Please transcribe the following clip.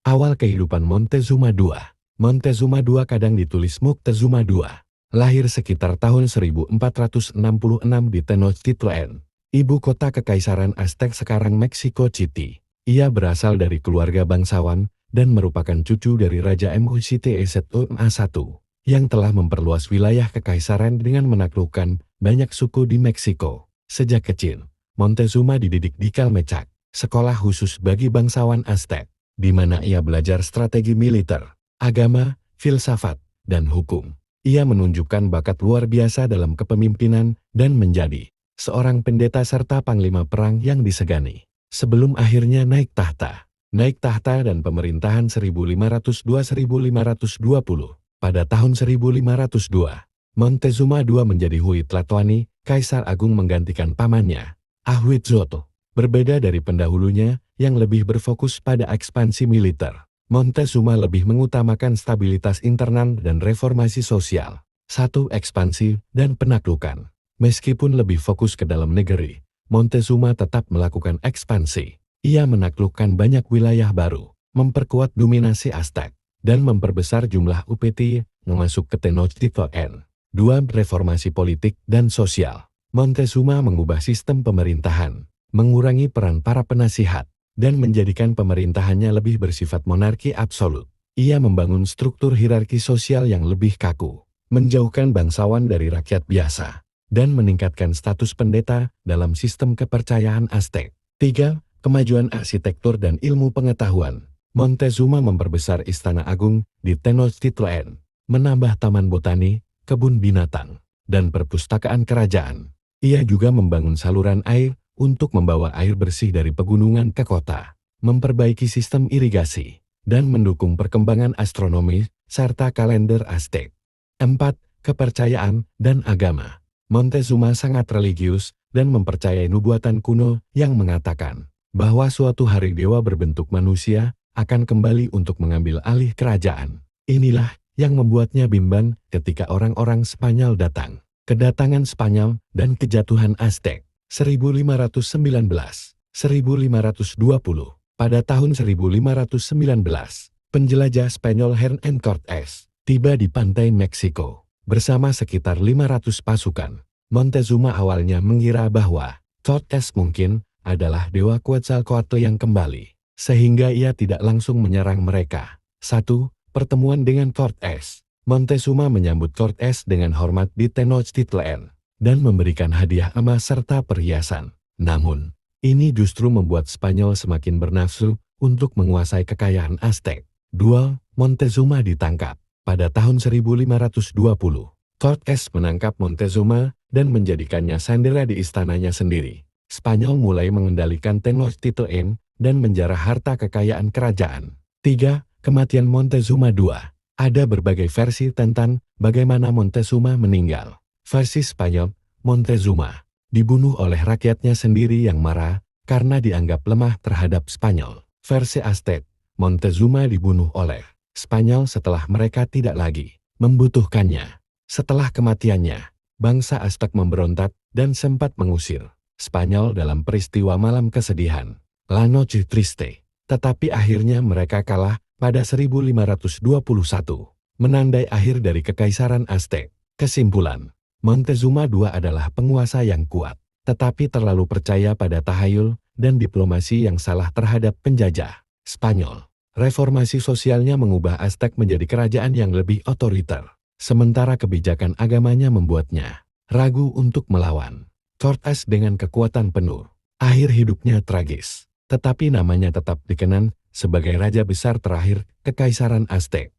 Awal kehidupan Montezuma II. Montezuma II kadang ditulis Moctezuma II. Lahir sekitar tahun 1466 di Tenochtitlan, ibu kota Kekaisaran Aztec sekarang Mexico City. Ia berasal dari keluarga bangsawan dan merupakan cucu dari Raja Moctezuma I yang telah memperluas wilayah kekaisaran dengan menaklukkan banyak suku di Meksiko. Sejak kecil, Montezuma dididik di Calmecac, sekolah khusus bagi bangsawan Aztec, di mana ia belajar strategi militer, agama, filsafat, dan hukum. Ia menunjukkan bakat luar biasa dalam kepemimpinan dan menjadi seorang pendeta serta panglima perang yang disegani. Sebelum akhirnya naik tahta dan pemerintahan 1502-1520. Pada tahun 1502, Montezuma II menjadi Huitlatlani, Kaisar Agung menggantikan pamannya, Ahuitzotl. Berbeda dari pendahulunya yang lebih berfokus pada ekspansi militer, Montezuma lebih mengutamakan stabilitas internal dan reformasi sosial. 1. Ekspansi dan penaklukan. Meskipun lebih fokus ke dalam negeri, Montezuma tetap melakukan ekspansi. Ia menaklukkan banyak wilayah baru, memperkuat dominasi Aztec, dan memperbesar jumlah UPT masuk ke Tenochtitlan. 2. Reformasi politik dan sosial. Montezuma mengubah sistem pemerintahan, mengurangi peran para penasihat, dan menjadikan pemerintahannya lebih bersifat monarki absolut. Ia membangun struktur hierarki sosial yang lebih kaku, menjauhkan bangsawan dari rakyat biasa, dan meningkatkan status pendeta dalam sistem kepercayaan Aztec. 3. Kemajuan arsitektur dan ilmu pengetahuan. Montezuma memperbesar Istana Agung di Tenochtitlan, menambah taman botani, kebun binatang, dan perpustakaan kerajaan. Ia juga membangun saluran air untuk membawa air bersih dari pegunungan ke kota, memperbaiki sistem irigasi, dan mendukung perkembangan astronomi serta kalender Aztec. 4. Kepercayaan dan agama. Montezuma sangat religius dan mempercayai nubuatan kuno yang mengatakan bahwa suatu hari dewa berbentuk manusia akan kembali untuk mengambil alih kerajaan. Inilah yang membuatnya bimbang ketika orang-orang Spanyol datang. Kedatangan Spanyol dan kejatuhan Aztec. 1519, 1520. Pada tahun 1519, penjelajah Spanyol Hernán Cortés tiba di pantai Meksiko bersama sekitar 500 pasukan. Montezuma awalnya mengira bahwa Cortés mungkin adalah dewa Quetzalcoatl yang kembali, sehingga ia tidak langsung menyerang mereka. 1. Pertemuan dengan Cortés. Montezuma menyambut Cortés dengan hormat di Tenochtitlan dan memberikan hadiah emas serta perhiasan. Namun, ini justru membuat Spanyol semakin bernafsu untuk menguasai kekayaan Aztec. 2. Montezuma ditangkap. Pada tahun 1520, Cortés menangkap Montezuma dan menjadikannya sandera di istananya sendiri. Spanyol mulai mengendalikan Tenochtitlan dan menjarah harta kekayaan kerajaan. 3. Kematian Montezuma II. Ada berbagai versi tentang bagaimana Montezuma meninggal. Versi Spanyol, Montezuma dibunuh oleh rakyatnya sendiri yang marah karena dianggap lemah terhadap Spanyol. Versi Aztec, Montezuma dibunuh oleh Spanyol setelah mereka tidak lagi membutuhkannya. Setelah kematiannya, bangsa Aztec memberontak dan sempat mengusir Spanyol dalam peristiwa malam kesedihan, La Noche Triste. Tetapi akhirnya mereka kalah pada 1521, menandai akhir dari Kekaisaran Aztec. Kesimpulan, Montezuma II adalah penguasa yang kuat, tetapi terlalu percaya pada tahayul dan diplomasi yang salah terhadap penjajah Spanyol. Reformasi sosialnya mengubah Aztec menjadi kerajaan yang lebih otoriter, sementara kebijakan agamanya membuatnya ragu untuk melawan Cortés dengan kekuatan penuh. Akhir hidupnya tragis, tetapi namanya tetap dikenang sebagai raja besar terakhir Kekaisaran Aztec.